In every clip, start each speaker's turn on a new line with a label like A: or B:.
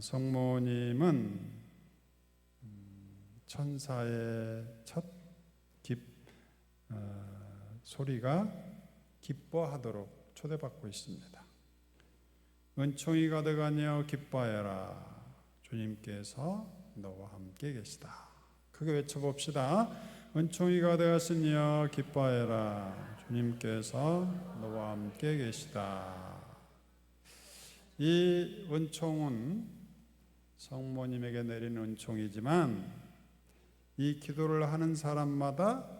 A: 성모님은 천사의 첫 소리가 기뻐하도록 초대받고 있습니다. 은총이 가득하여 기뻐하여라. 주님께서 너와 함께 계시다. 크게 외쳐봅시다. 은총이 가득하시니여 기뻐하여라. 주님께서 너와 함께 계시다. 이 은총은 성모님에게 내린 은총이지만 이 기도를 하는 사람마다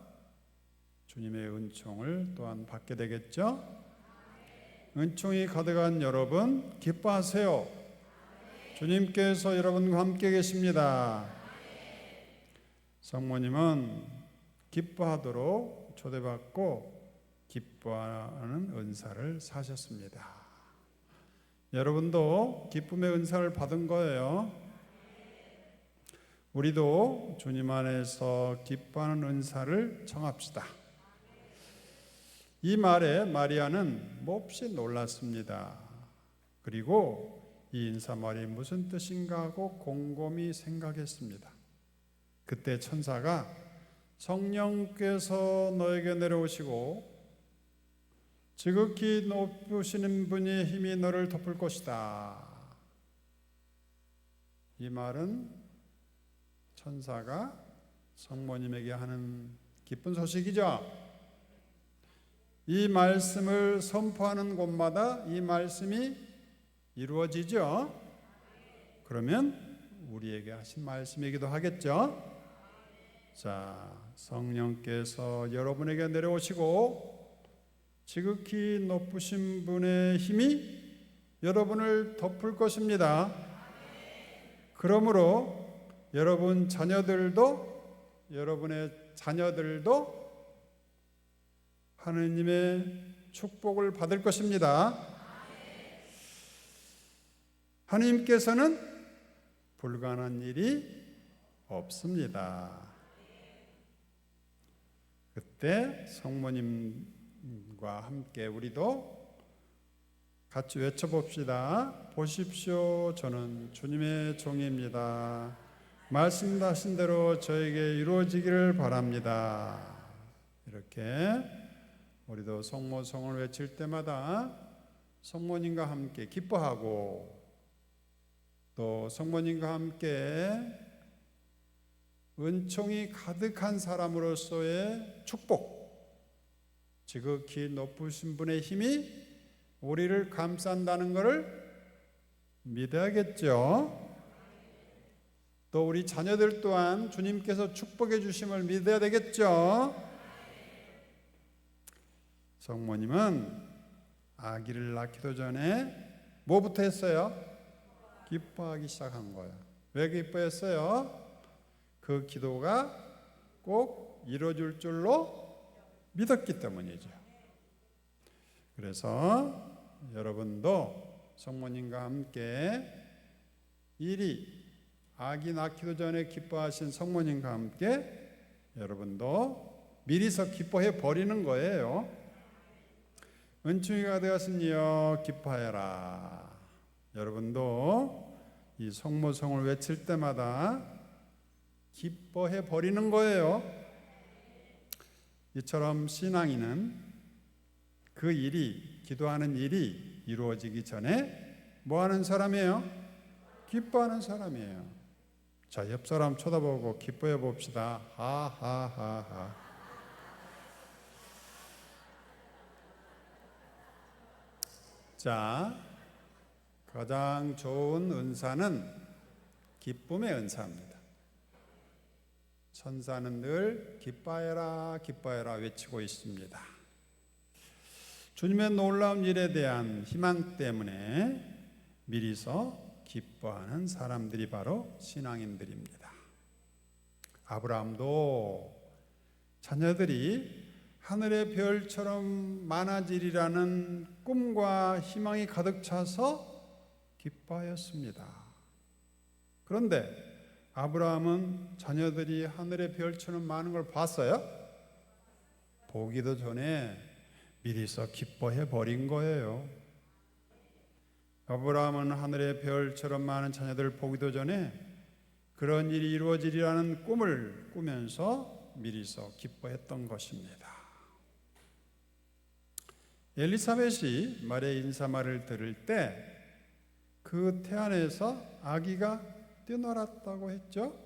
A: 주님의 은총을 또한 받게 되겠죠? 은총이 가득한 여러분 기뻐하세요. 주님께서 여러분과 함께 계십니다. 성모님은 기뻐하도록 초대받고 기뻐하는 은사를 사셨습니다. 여러분도 기쁨의 은사를 받은 거예요. 우리도 주님 안에서 기뻐하는 은사를 청합시다. 이 말에 마리아는 몹시 놀랐습니다. 그리고 이 인사말이 무슨 뜻인가 하고 곰곰이 생각했습니다. 그때 천사가 성령께서 너에게 내려오시고 지극히 높으시는 분의 힘이 너를 덮을 것이다. 이 말은 천사가 성모님에게 하는 기쁜 소식이죠. 이 말씀을 선포하는 곳마다 이 말씀이 이루어지죠. 그러면 우리에게 하신 말씀이기도 하겠죠. 자, 성령께서 여러분에게 내려오시고 지극히 높으신 분의 힘이 여러분을 덮을 것입니다. 그러므로 여러분의 자녀들도 하느님의 축복을 받을 것입니다. 하느님께서는 불가능한 일이 없습니다. 그때 성모님과 함께 우리도 같이 외쳐봅시다. 보십시오, 저는 주님의 종입니다. 말씀하신 대로 저에게 이루어지기를 바랍니다. 이렇게 우리도 성모성을 외칠 때마다 성모님과 함께 기뻐하고 또 성모님과 함께 은총이 가득한 사람으로서의 축복, 지극히 높으신 분의 힘이 우리를 감싼다는 것을 믿어야겠죠. 또 우리 자녀들 또한 주님께서 축복해 주심을 믿어야 되겠죠. 성모님은 아기를 낳기도 전에 뭐부터 했어요? 기뻐하기 시작한 거예요. 왜 기뻐했어요? 그 기도가 꼭 이루어질 줄로 믿었기 때문이죠. 그래서 여러분도 성모님과 함께 이리 아기 낳기도 전에 기뻐하신 성모님과 함께 여러분도 미리서 기뻐해 버리는 거예요. 은총이가 되었으니여 기뻐하여라. 여러분도 이 성모성을 외칠 때마다 기뻐해 버리는 거예요. 이처럼 신앙인은 그 일이, 기도하는 일이 이루어지기 전에 뭐 하는 사람이에요? 기뻐하는 사람이에요. 자, 옆 사람 쳐다보고 기뻐해 봅시다. 하하하하. 자, 가장 좋은 은사는 기쁨의 은사입니다. 천사는 늘 기뻐해라 기뻐해라 외치고 있습니다. 주님의 놀라운 일에 대한 희망 때문에 미리서 기뻐하는 사람들이 바로 신앙인들입니다. 아브라함도 자녀들이 하늘의 별처럼 많아지리라는 꿈과 희망이 가득 차서 기뻐하였습니다. 그런데 아브라함은 자녀들이 하늘의 별처럼 많은 걸 봤어요? 보기도 전에 미리서 기뻐해 버린 거예요. 아브라함은 하늘의 별처럼 많은 자녀들을 보기도 전에 그런 일이 이루어지리라는 꿈을 꾸면서 미리서 기뻐했던 것입니다. 엘리사벳이 마리아의 인사말을 들을 때 그 태안에서 아기가 뛰어놀았다고 했죠.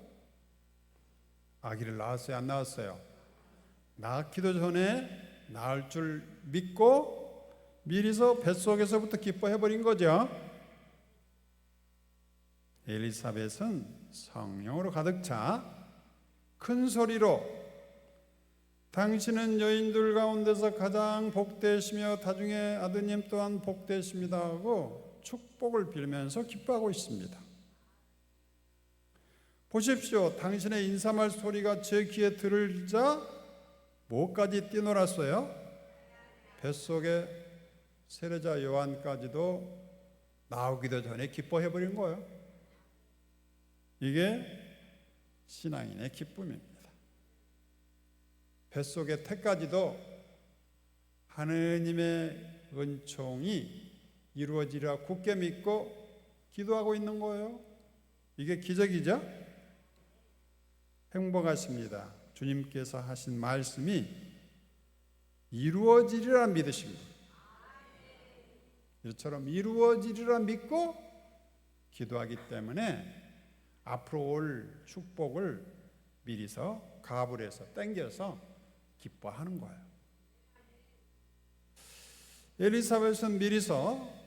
A: 아기를 낳았어요, 안 낳았어요? 낳기도 전에 낳을 줄 믿고 미리서 뱃속에서부터 기뻐해버린 거죠. 엘리사벳은 성령으로 가득 차 큰 소리로 당신은 여인들 가운데서 가장 복되시며 다중에 아드님 또한 복되십니다 하고 축복을 빌면서 기뻐하고 있습니다. 보십시오. 당신의 인사말 소리가 제 귀에 들으자 뭐까지 뛰놀았어요? 뱃속에 세례자 요한까지도 나오기도 전에 기뻐해버린 거예요. 이게 신앙인의 기쁨입니다. 뱃속의 태까지도 하느님의 은총이 이루어지리라 굳게 믿고 기도하고 있는 거예요. 이게 기적이죠? 행복하십니다. 주님께서 하신 말씀이 이루어지리라 믿으십니다. 이처럼 이루어지리라 믿고 기도하기 때문에 앞으로 올 축복을 미리서 가불해서 땡겨서 기뻐하는 거예요. 엘리사벳은 미리서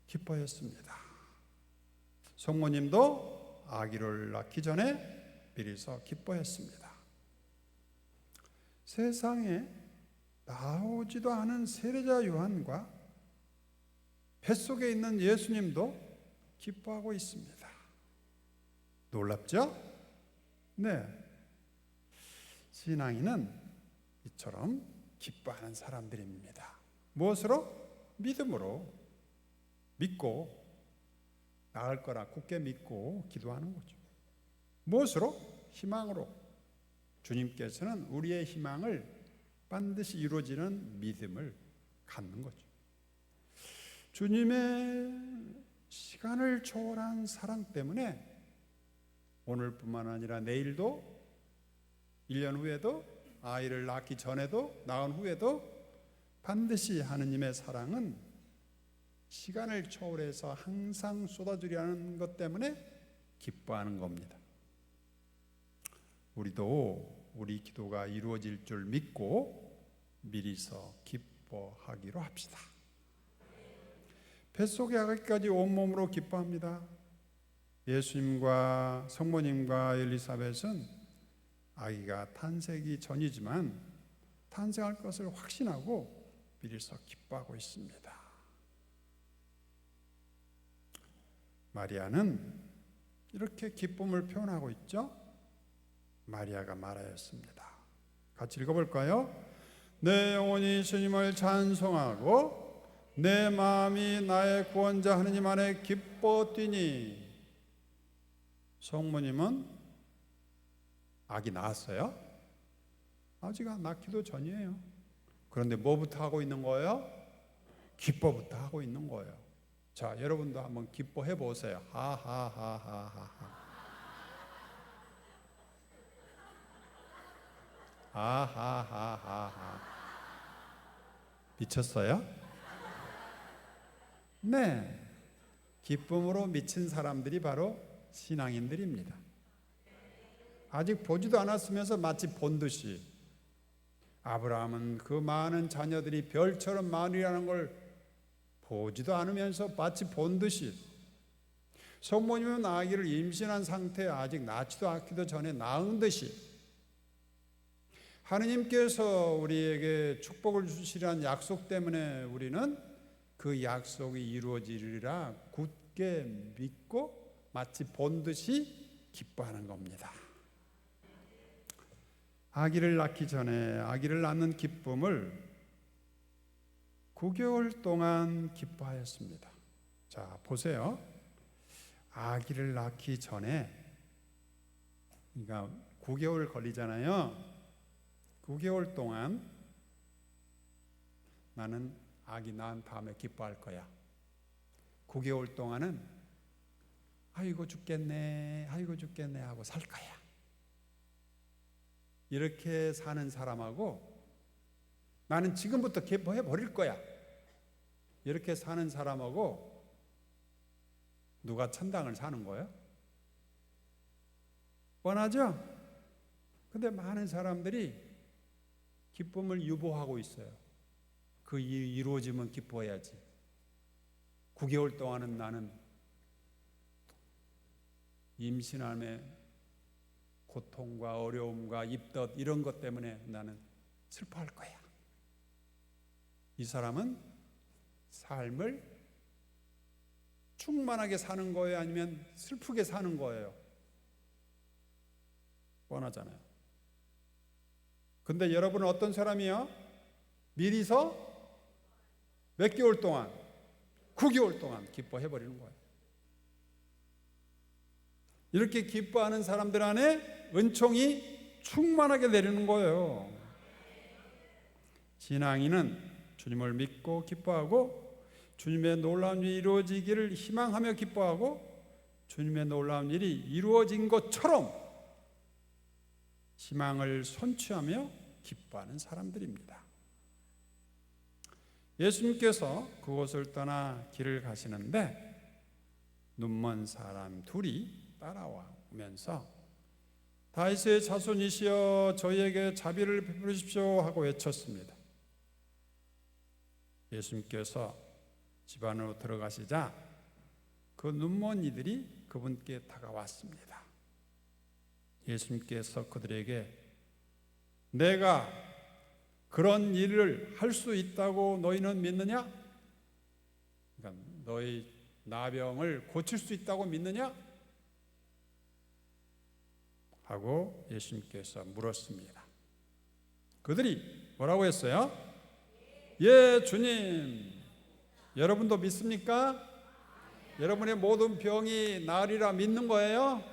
A: 기뻐했습니다. 성모님도 아기를 낳기 전에 미리서 기뻐했습니다. 세상에 나오지도 않은 세례자 요한과 뱃속에 있는 예수님도 기뻐하고 있습니다. 놀랍죠? 네. 신앙인은 이처럼 기뻐하는 사람들입니다. 무엇으로? 믿음으로 믿고 나을 거라 굳게 믿고 기도하는 거죠. 무엇으로? 희망으로. 주님께서는 우리의 희망을 반드시 이루어지는 믿음을 갖는 거죠. 주님의 시간을 초월한 사랑 때문에 오늘뿐만 아니라 내일도 1년 후에도 아이를 낳기 전에도 낳은 후에도 반드시 하느님의 사랑은 시간을 초월해서 항상 쏟아주려는 것 때문에 기뻐하는 겁니다. 우리도 우리 기도가 이루어질 줄 믿고 미리서 기뻐하기로 합시다. 뱃속에 아기까지 온몸으로 기뻐합니다. 예수님과 성모님과 엘리사벳은 아기가 탄생이 전이지만 탄생할 것을 확신하고 미리서 기뻐하고 있습니다. 마리아는 이렇게 기쁨을 표현하고 있죠. 마리아가 말하였습니다. 같이 읽어볼까요? 내 영혼이 주님을 찬송하고 내 마음이 나의 구원자 하느님 안에 기뻐 뛰니. 성모님은 아기 낳았어요? 아직 낳기도 전이에요. 그런데 뭐부터 하고 있는 거예요? 기뻐부터 하고 있는 거예요. 자, 여러분도 한번 기뻐해 보세요. 하하하하하하. 아하하하하. 미쳤어요? 네. 기쁨으로 미친 사람들이 바로 신앙인들입니다. 아직 보지도 않았으면서 마치 본 듯이. 아브라함은 그 많은 자녀들이 별처럼 많으리라는 걸 보지도 않으면서 마치 본 듯이. 성모님은 아기를 임신한 상태에 아직 낳지도 않기도 전에 낳은 듯이 하느님께서 우리에게 축복을 주시라는 약속 때문에 우리는 그 약속이 이루어지리라 굳게 믿고 마치 본 듯이 기뻐하는 겁니다. 아기를 낳기 전에 아기를 낳는 기쁨을 9개월 동안 기뻐하였습니다. 자, 보세요. 아기를 낳기 전에, 그러니까 9개월 걸리잖아요. 9개월 동안 나는 아기 낳은 다음에 기뻐할 거야. 9개월 동안은 아이고 죽겠네, 아이고 죽겠네 하고 살 거야. 이렇게 사는 사람하고 나는 지금부터 기뻐해 버릴 거야, 이렇게 사는 사람하고 누가 천당을 사는 거예요? 뻔하죠? 근데 많은 사람들이 기쁨을 유보하고 있어요. 그 일이 이루어지면 기뻐해야지. 9개월 동안은 나는 임신함의 고통과 어려움과 입덧 이런 것 때문에 나는 슬퍼할 거야. 이 사람은 삶을 충만하게 사는 거예요? 아니면 슬프게 사는 거예요? 뻔하잖아요. 근데 여러분은 어떤 사람이요? 미리서 몇 개월 동안, 9개월 동안 기뻐해버리는 거예요. 이렇게 기뻐하는 사람들 안에 은총이 충만하게 내리는 거예요. 신앙인은 주님을 믿고 기뻐하고 주님의 놀라운 일이 이루어지기를 희망하며 기뻐하고 주님의 놀라운 일이 이루어진 것처럼 희망을 선취하며 기뻐하는 사람들입니다. 예수님께서 그곳을 떠나 길을 가시는데 눈먼 사람 둘이 따라오면서 다윗의 자손이시여 저희에게 자비를 베풀어 주십시오 하고 외쳤습니다. 예수님께서 집 안으로 들어가시자 그 눈먼 이들이 그분께 다가왔습니다. 예수님께서 그들에게 내가 그런 일을 할 수 있다고 너희는 믿느냐? 그러니까 너희 나병을 고칠 수 있다고 믿느냐? 하고 예수님께서 물었습니다. 그들이 뭐라고 했어요? 예, 주님. 여러분도 믿습니까? 여러분의 모든 병이 나으리라 믿는 거예요?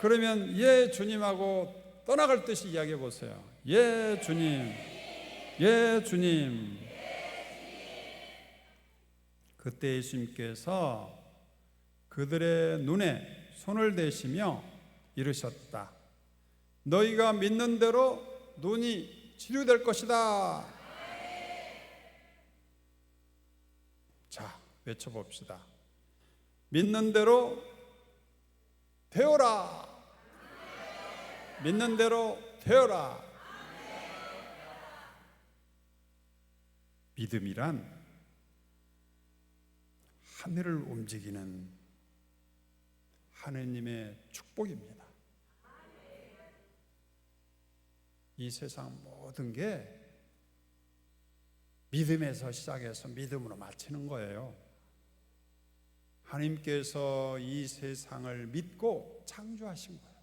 A: 그러면 예, 주님하고 떠나갈 듯이 이야기해 보세요. 예, 주님. 예, 주님. 그때 예수님께서 그들의 눈에 손을 대시며 이르셨다. 너희가 믿는 대로 눈이 치료될 것이다. 자, 외쳐봅시다. 믿는 대로 되어라. 믿는 대로 되어라. 믿음이란 하늘을 움직이는 하느님의 축복입니다. 이 세상 모든 게 믿음에서 시작해서 믿음으로 마치는 거예요. 하나님께서 이 세상을 믿고 창조하신 거예요.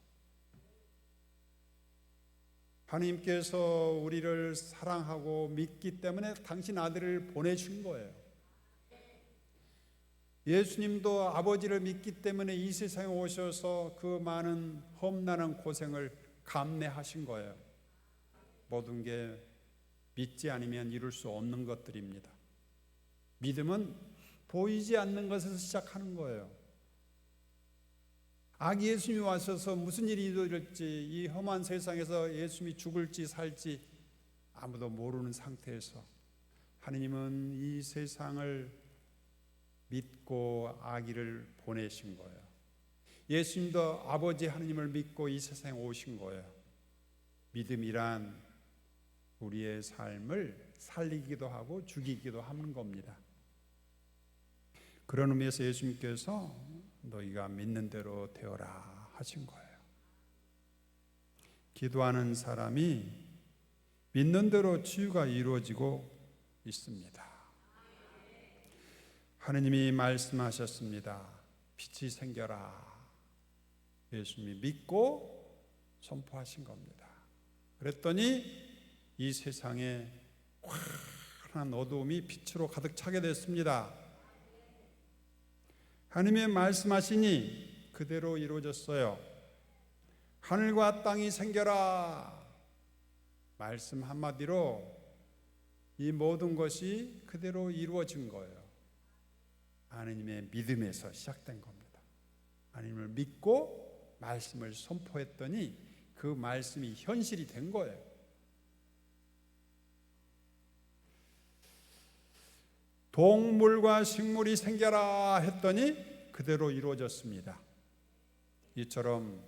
A: 하나님께서 우리를 사랑하고 믿기 때문에 당신 아들을 보내신 거예요. 예수님도 아버지를 믿기 때문에 이 세상에 오셔서 그 많은 험난한 고생을 감내하신 거예요. 모든 게 믿지 않으면 이룰 수 없는 것들입니다. 믿음은 보이지 않는 것에서 시작하는 거예요. 아기 예수님이 와셔서 무슨 일이 이루어질지, 이 험한 세상에서 예수님이 죽을지 살지 아무도 모르는 상태에서 하느님은 이 세상을 믿고 아기를 보내신 거예요. 예수님도 아버지 하느님을 믿고 이 세상에 오신 거예요. 믿음이란 우리의 삶을 살리기도 하고 죽이기도 하는 겁니다. 그런 의미에서 예수님께서 너희가 믿는 대로 되어라 하신 거예요. 기도하는 사람이 믿는 대로 치유가 이루어지고 있습니다. 하느님이 말씀하셨습니다. 빛이 생겨라. 예수님이 믿고 선포하신 겁니다. 그랬더니 이 세상에 환한 어두움이 빛으로 가득 차게 됐습니다. 하느님의 말씀하시니 그대로 이루어졌어요. 하늘과 땅이 생겨라. 말씀 한마디로 이 모든 것이 그대로 이루어진 거예요. 하느님의 믿음에서 시작된 겁니다. 하느님을 믿고 말씀을 선포했더니 그 말씀이 현실이 된 거예요. 동물과 식물이 생겨라 했더니 그대로 이루어졌습니다. 이처럼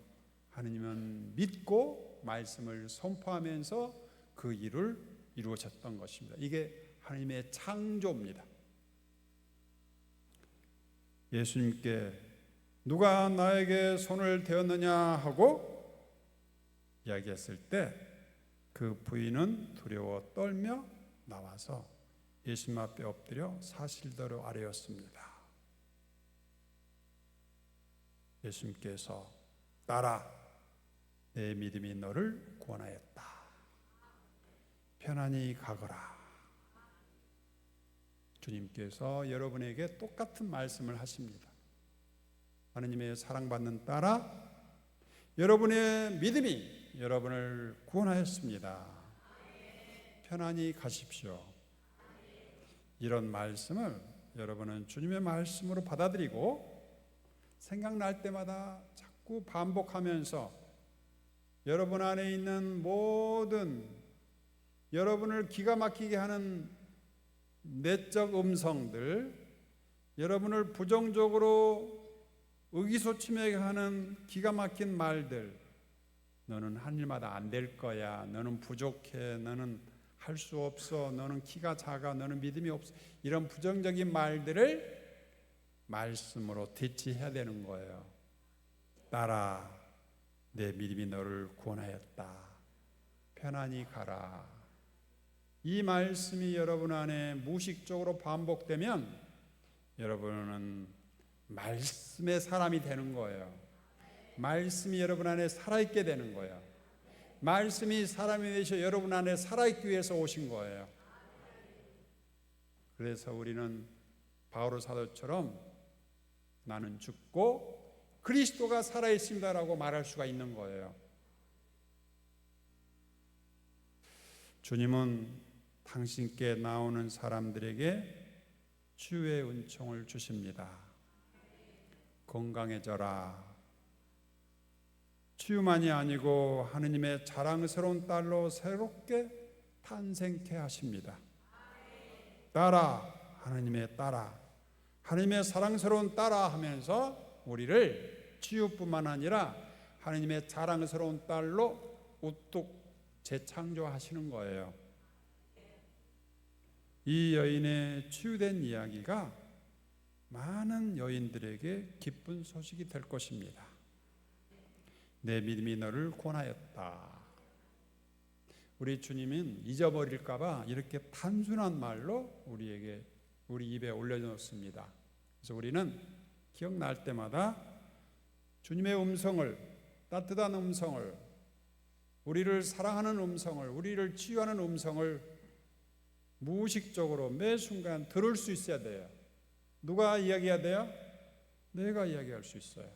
A: 하느님은 믿고 말씀을 선포하면서 그 일을 이루어졌던 것입니다. 이게 하나님의 창조입니다. 예수님께 누가 나에게 손을 대었느냐 하고 이야기했을 때 그 부인은 두려워 떨며 나와서 예수님 앞에 엎드려 사실대로 아뢰었습니다. 예수님께서 딸아, 내 믿음이 너를 구원하였다. 편안히 가거라. 주님께서 여러분에게 똑같은 말씀을 하십니다. 하느님의 사랑받는 딸아, 여러분의 믿음이 여러분을 구원하였습니다. 편안히 가십시오. 이런 말씀을 여러분은 주님의 말씀으로 받아들이고 생각날 때마다 자꾸 반복하면서 여러분 안에 있는 모든 여러분을 기가 막히게 하는 내적 음성들, 여러분을 부정적으로 의기소침하게 하는 기가 막힌 말들, 너는 한 일마다 안 될 거야, 너는 부족해, 너는 할 수 없어, 너는 키가 작아, 너는 믿음이 없어, 이런 부정적인 말들을 말씀으로 대치해야 되는 거예요. 딸아, 내 믿음이 너를 구원하였다. 편안히 가라. 이 말씀이 여러분 안에 무의식적으로 반복되면 여러분은 말씀의 사람이 되는 거예요. 말씀이 여러분 안에 살아있게 되는 거예요. 말씀이 사람이 되셔 여러분 안에 살아있기 위해서 오신 거예요. 그래서 우리는 바울 사도처럼 나는 죽고 그리스도가 살아있습니다라고 말할 수가 있는 거예요. 주님은 당신께 나오는 사람들에게 치유의 은총을 주십니다. 건강해져라. 치유만이 아니고 하느님의 자랑스러운 딸로 새롭게 탄생케 하십니다. 딸아, 하느님의 딸아, 하느님의 사랑스러운 딸아 하면서 우리를 치유뿐만 아니라 하느님의 자랑스러운 딸로 우뚝 재창조하시는 거예요. 이 여인의 치유된 이야기가 많은 여인들에게 기쁜 소식이 될 것입니다. 내 믿음이 너를 구원하였다. 우리 주님은 잊어버릴까 봐 이렇게 단순한 말로 우리 입에 올려놓습니다. 그래서 우리는 기억날 때마다 주님의 음성을, 따뜻한 음성을, 우리를 사랑하는 음성을, 우리를 치유하는 음성을 무의식적으로 매 순간 들을 수 있어야 돼요. 누가 이야기해야 돼요? 내가 이야기할 수 있어요.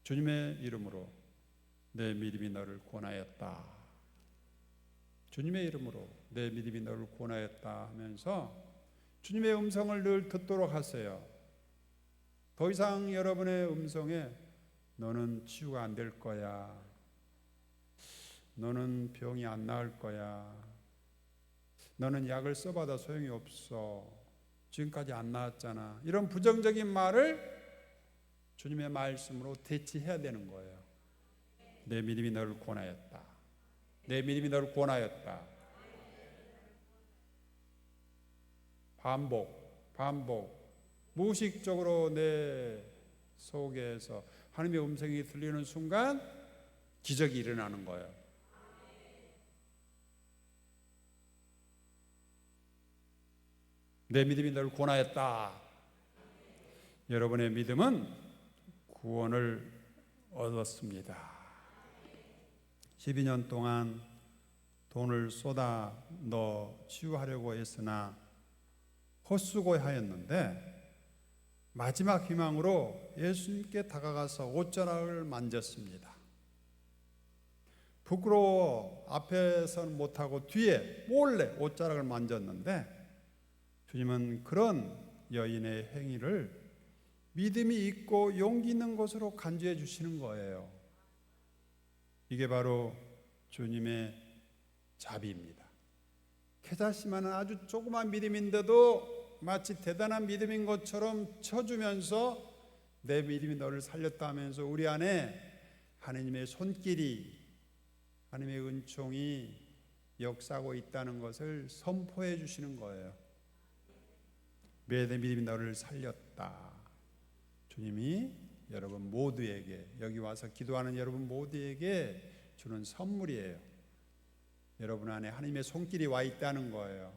A: 주님의 이름으로 내 믿음이 너를 구원하였다. 주님의 이름으로 내 믿음이 너를 구원하였다 하면서 주님의 음성을 늘 듣도록 하세요. 더 이상 여러분의 음성에 너는 치유가 안 될 거야, 너는 병이 안 나을 거야, 너는 약을 써봐도 소용이 없어, 지금까지 안 나았잖아, 이런 부정적인 말을 주님의 말씀으로 대치해야 되는 거예요. 내 믿음이 너를 구원하였다. 내 믿음이 너를 구원하였다. 반복 무의식적으로 내 속에서 하나님의 음성이 들리는 순간 기적이 일어나는 거예요. 내 믿음이 너를 구원하였다. 여러분의 믿음은 구원을 얻었습니다. 12년 동안 돈을 쏟아 넣어 치유하려고 했으나 헛수고하였는데 마지막 희망으로 예수님께 다가가서 옷자락을 만졌습니다. 부끄러워 앞에서는 못하고 뒤에 몰래 옷자락을 만졌는데 주님은 그런 여인의 행위를 믿음이 있고 용기 있는 것으로 간주해 주시는 거예요. 이게 바로 주님의 자비입니다. 겨자씨만은 아주 조그만 믿음인데도 마치 대단한 믿음인 것처럼 쳐주면서 내 믿음이 너를 살렸다 하면서 우리 안에 하느님의 손길이, 하느님의 은총이 역사하고 있다는 것을 선포해 주시는 거예요. 내 믿음이 너를 살렸다. 주님이 여러분 모두에게, 여기 와서 기도하는 여러분 모두에게 주는 선물이에요. 여러분 안에 하나님의 손길이 와 있다는 거예요.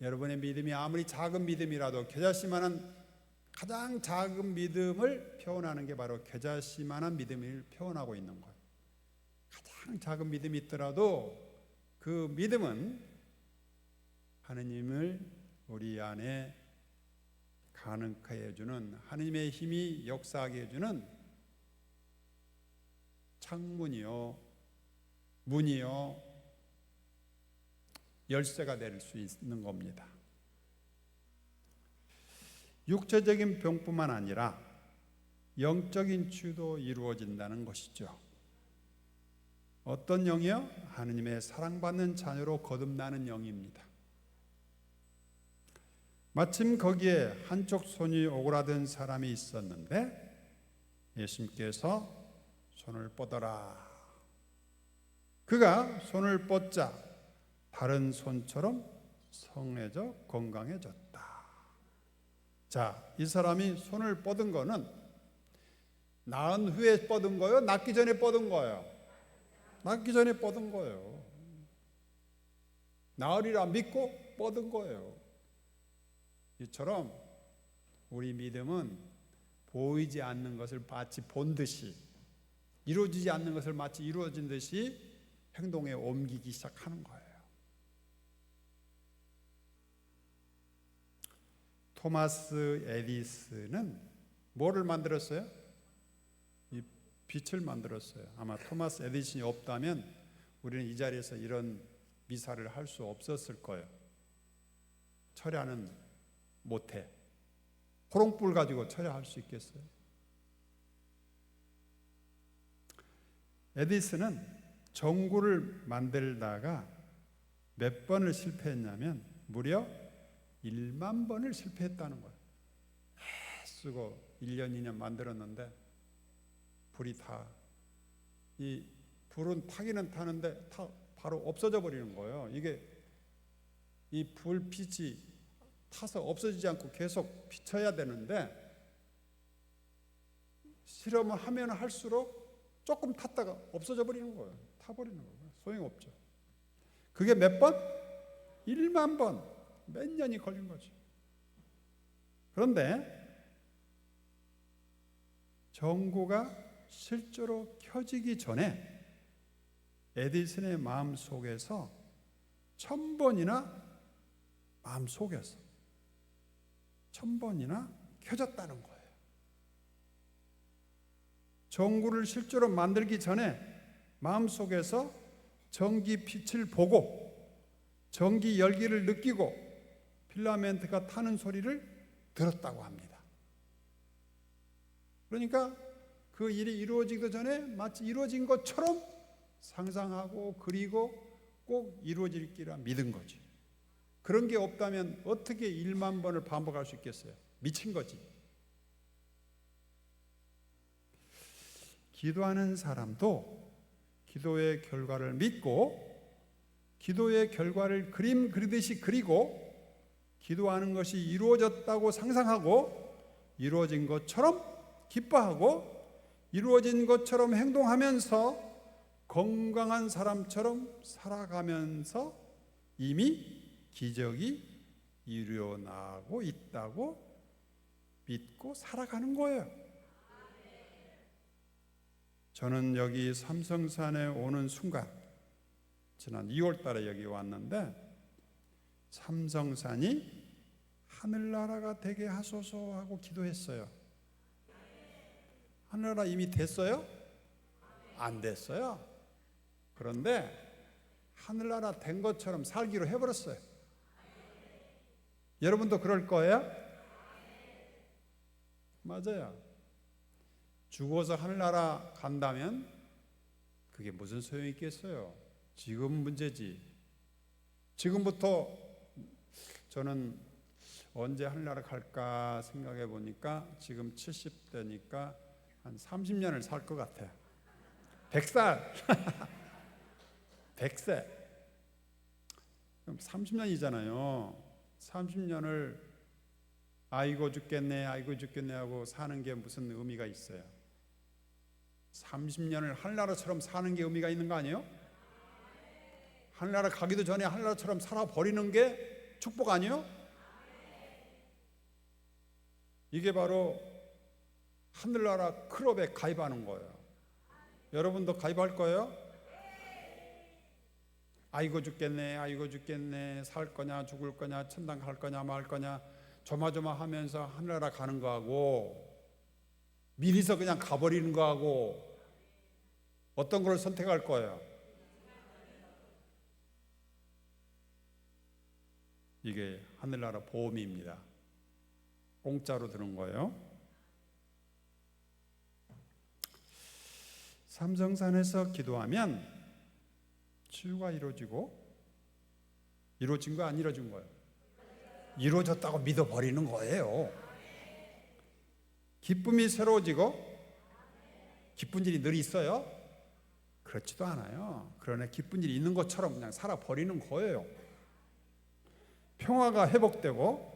A: 여러분의 믿음이 아무리 작은 믿음이라도 겨자씨만한 가장 작은 믿음을 표현하는 게 바로 겨자씨만한 믿음을 표현하고 있는 거예요. 가장 작은 믿음이 있더라도 그 믿음은 하느님을 우리 안에 가능하게 해주는, 하느님의 힘이 역사하게 해주는 창문이요, 문이요, 열쇠가 될 수 있는 겁니다. 육체적인 병뿐만 아니라 영적인 치유도 이루어진다는 것이죠. 어떤 영이요? 하느님의 사랑받는 자녀로 거듭나는 영입니다. 마침 거기에 한쪽 손이 오그라든 사람이 있었는데 예수님께서 손을 뻗어라. 그가 손을 뻗자 다른 손처럼 성해져 건강해졌다. 자, 이 사람이 손을 뻗은 거는 낳은 후에 뻗은 거예요? 낳기 전에 뻗은 거예요? 낳기 전에 뻗은 거예요. 나으리라 믿고 뻗은 거예요. 이처럼 우리 믿음은 보이지 않는 것을 마치 본 듯이, 이루어지지 않는 것을 마치 이루어진 듯이 행동에 옮기기 시작하는 거예요. 토마스 에디슨은 뭐를 만들었어요? 이 빛을 만들었어요. 아마 토마스 에디슨이 없다면 우리는 이 자리에서 이런 미사를 할 수 없었을 거예요. 철야는 못해. 호롱불 가지고 철야할 수 있겠어요? 에디슨은 전구를 만들다가 몇 번을 실패했냐면 무려 1만 번을 실패했다는 거예요. 애쓰고 1년 2년 만들었는데 불이 이 불은 타기는 타는데 바로 없어져 버리는 거예요. 이게 이 불빛이 타서 없어지지 않고 계속 비춰야 되는데 실험을 하면 할수록 조금 탔다가 없어져 버리는 거예요. 타버리는 거예요. 소용없죠. 그게 몇 번? 1만 번. 몇 년이 걸린 거죠. 그런데 전구가 실제로 켜지기 전에 에디슨의 마음속에서 1000번이나 마음속에서 1000번이나 켜졌다는 거예요. 전구를 실제로 만들기 전에 마음속에서 전기 빛을 보고 전기 열기를 느끼고 필라멘트가 타는 소리를 들었다고 합니다. 그러니까 그 일이 이루어지기 전에 마치 이루어진 것처럼 상상하고 그리고 꼭 이루어질 기라 믿은 거지. 그런 게 없다면 어떻게 1만 번을 반복할 수 있겠어요? 미친 거지. 기도하는 사람도 기도의 결과를 믿고 기도의 결과를 그림 그리듯이 그리고 기도하는 것이 이루어졌다고 상상하고 이루어진 것처럼 기뻐하고 이루어진 것처럼 행동하면서 건강한 사람처럼 살아가면서 이미 기적이 일어나고 있다고 믿고 살아가는 거예요. 저는 여기 삼성산에 오는 순간 지난 2월 달에 여기 왔는데 삼성산이 하늘나라가 되게 하소서 하고 기도했어요. 하늘나라 이미 됐어요? 안 됐어요. 그런데 하늘나라 된 것처럼 살기로 해버렸어요. 여러분도 그럴 거예요? 맞아요. 죽어서 하늘나라 간다면 그게 무슨 소용이 있겠어요? 지금 문제지. 지금부터 저는 언제 하늘나라 갈까 생각해 보니까 지금 70대니까 한 30년을 살 것 같아요. 100살. 100세. 그럼 30년이잖아요. 30년을 아이고 죽겠네 하고 사는 게 무슨 의미가 있어요? 30년을 하늘나라처럼 사는 게 의미가 있는 거 아니에요? 하늘나라 가기도 전에 하늘나라처럼 살아버리는 게 축복 아니에요? 이게 바로 하늘나라 클럽에 가입하는 거예요. 여러분도 가입할 거예요? 아이고 죽겠네 살 거냐 죽을 거냐 천당 갈 거냐 말 거냐 조마조마하면서 하늘나라 가는 거하고 미리서 그냥 가버리는 거하고 어떤 걸 선택할 거예요? 이게 하늘나라 보험입니다. 공짜로 드는 거예요. 삼성산에서 기도하면 치유가 이루어지고, 이루어진 거 안 이루어진 거예요? 이루어졌다고 믿어버리는 거예요. 기쁨이 새로워지고, 기쁜 일이 늘 있어요? 그렇지도 않아요. 그러나 기쁜 일이 있는 것처럼 그냥 살아버리는 거예요. 평화가 회복되고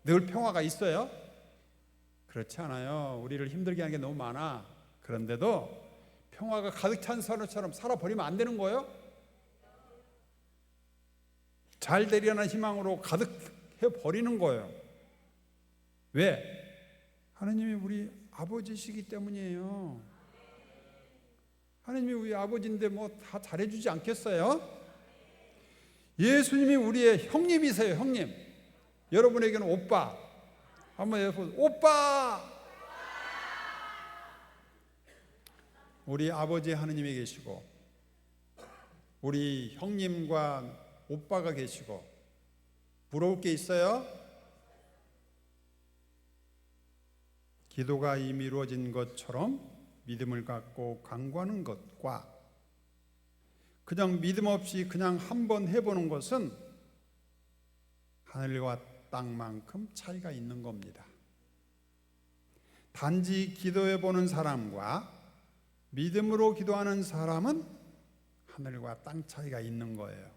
A: 늘 평화가 있어요? 그렇지 않아요. 우리를 힘들게 하는 게 너무 많아. 그런데도 평화가 가득 찬 선우처럼 살아버리면 안 되는 거예요? 잘 되려는 희망으로 가득해 버리는 거예요. 왜? 하나님이 우리 아버지시기 때문이에요. 하나님이 우리 아버지인데 뭐 다 잘해주지 않겠어요? 예수님이 우리의 형님이세요. 형님. 여러분에게는 오빠. 한번 해보세요. 오빠. 우리 아버지 하느님이 계시고 우리 형님과 오빠가 계시고 부러울 게 있어요? 기도가 이미 이루어진 것처럼 믿음을 갖고 간구하는 것과 그냥 믿음 없이 그냥 한번 해보는 것은 하늘과 땅만큼 차이가 있는 겁니다. 단지 기도해보는 사람과 믿음으로 기도하는 사람은 하늘과 땅 차이가 있는 거예요.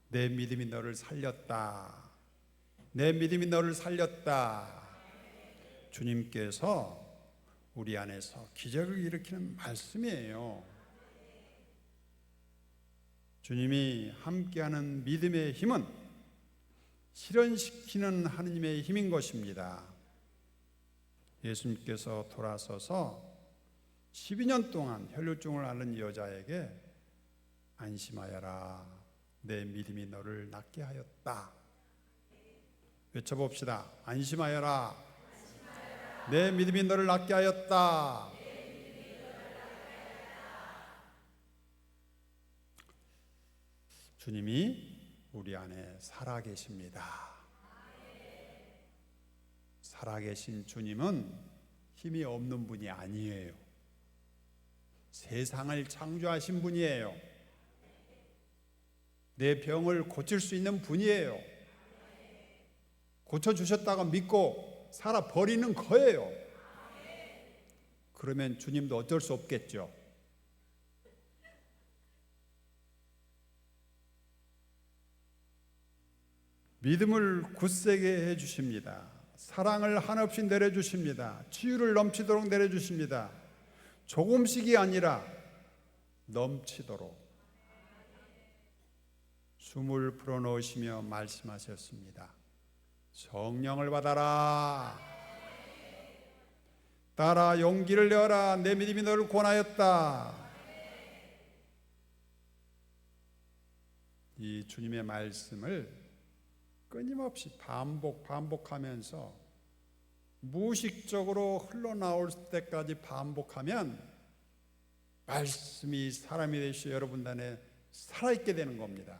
A: 내 믿음이 너를 살렸다. 내 믿음이 너를 살렸다. 주님께서 우리 안에서 기적을 일으키는 말씀이에요. 주님이 함께하는 믿음의 힘은 실현시키는 하느님의 힘인 것입니다. 예수님께서 돌아서서 12년 동안 혈루증을 앓는 여자에게 안심하여라. 내 믿음이 너를 낫게 하였다. 외쳐봅시다. 안심하여라. 내 믿음이 너를 낫게 하였다. 주님이 우리 안에 살아계십니다. 살아계신 주님은 힘이 없는 분이 아니에요. 세상을 창조하신 분이에요. 내 병을 고칠 수 있는 분이에요. 고쳐주셨다고 믿고 살아버리는 거예요. 그러면 주님도 어쩔 수 없겠죠. 믿음을 굳세게 해주십니다. 사랑을 한없이 내려주십니다. 치유를 넘치도록 내려주십니다. 조금씩이 아니라 넘치도록 숨을 불어넣으시며 말씀하셨습니다. 성령을 받아라. 따라 용기를 내어라. 내 믿음이 너를 권하였다. 이 주님의 말씀을 끊임없이 반복하면서 무의식적으로 흘러나올 때까지 반복하면 말씀이 사람이 되시 여러분 안에 살아있게 되는 겁니다.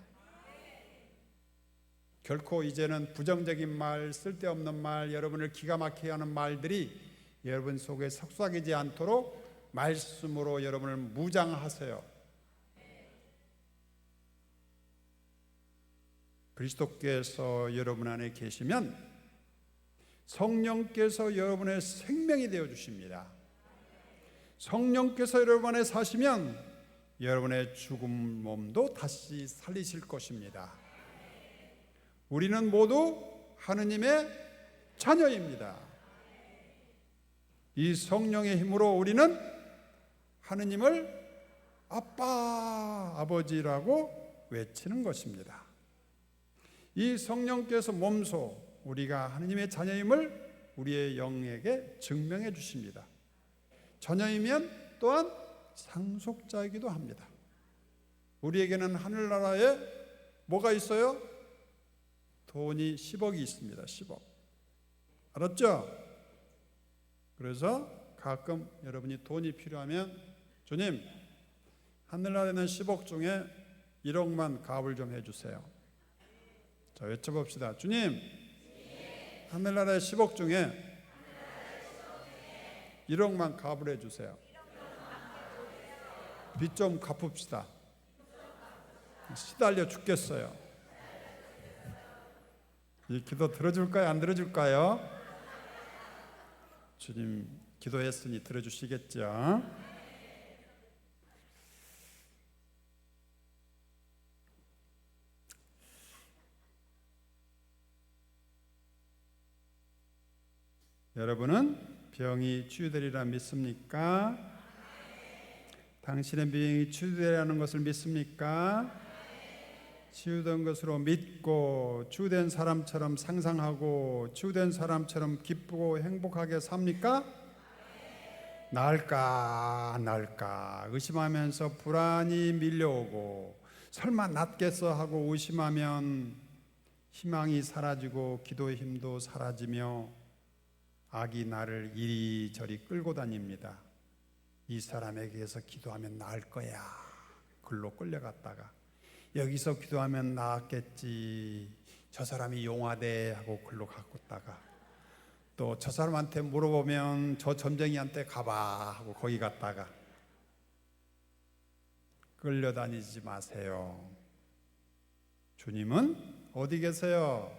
A: 결코 이제는 부정적인 말, 쓸데없는 말, 여러분을 기가 막히게 하는 말들이 여러분 속에 속삭이지 않도록 말씀으로 여러분을 무장하세요. 그리스도께서 여러분 안에 계시면 성령께서 여러분의 생명이 되어 주십니다. 성령께서 여러분 안에 사시면 여러분의 죽은 몸도 다시 살리실 것입니다. 우리는 모두 하느님의 자녀입니다. 이 성령의 힘으로 우리는 하느님을 아빠, 아버지라고 외치는 것입니다. 이 성령께서 몸소 우리가 하느님의 자녀임을 우리의 영에게 증명해 주십니다. 자녀이면 또한 상속자이기도 합니다. 우리에게는 하늘나라에 뭐가 있어요? 돈이 10억이 있습니다. 10억. 알았죠? 그래서 가끔 여러분이 돈이 필요하면 주님, 하늘나라에는 10억 중에 1억만 가불 좀 해주세요. 자, 외쳐봅시다. 주님, 하늘나라의 10억 중에 1억만 가불해 주세요. 빚 좀 갚읍시다. 시달려 죽겠어요. 이 기도 들어줄까요? 안 들어줄까요? 주님, 기도했으니 들어주시겠죠? 여러분은 병이 치유되리라 믿습니까? 당신의 병이 치유되리라는 것을 믿습니까? 치유된 것으로 믿고 치유된 사람처럼 상상하고 치유된 사람처럼 기쁘고 행복하게 삽니까? 나을까 의심하면서 불안이 밀려오고 설마 낫겠어 하고 의심하면 희망이 사라지고 기도의 힘도 사라지며 악이 나를 이리저리 끌고 다닙니다. 이 사람에게서 기도하면 나을 거야. 글로 끌려갔다가 여기서 기도하면 나았겠지. 저 사람이 용하대 하고 글로 갔다가 또 저 사람한테 물어보면 저 점쟁이한테 가봐 하고 거기 갔다가 끌려다니지 마세요. 주님은 어디 계세요?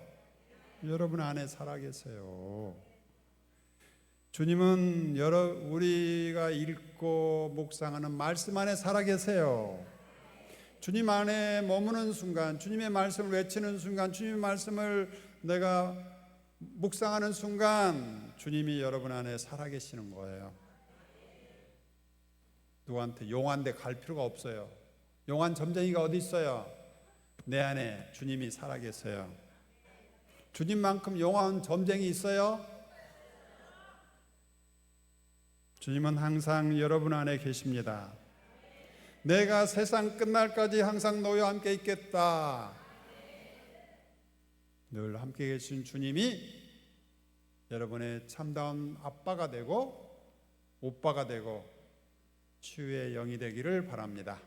A: 여러분 안에 살아 계세요. 주님은 우리가 읽고 묵상하는 말씀 안에 살아 계세요. 주님 안에 머무는 순간, 주님의 말씀을 외치는 순간, 주님의 말씀을 내가 묵상하는 순간 주님이 여러분 안에 살아 계시는 거예요. 누구한테 용한 데 갈 필요가 없어요. 용한 점쟁이가 어디 있어요? 내 안에 주님이 살아 계세요. 주님만큼 용한 점쟁이 있어요? 주님은 항상 여러분 안에 계십니다. 내가 세상 끝날까지 항상 너희와 함께 있겠다. 늘 함께 계신 주님이 여러분의 참다운 아빠가 되고 오빠가 되고 치유의 영이 되기를 바랍니다.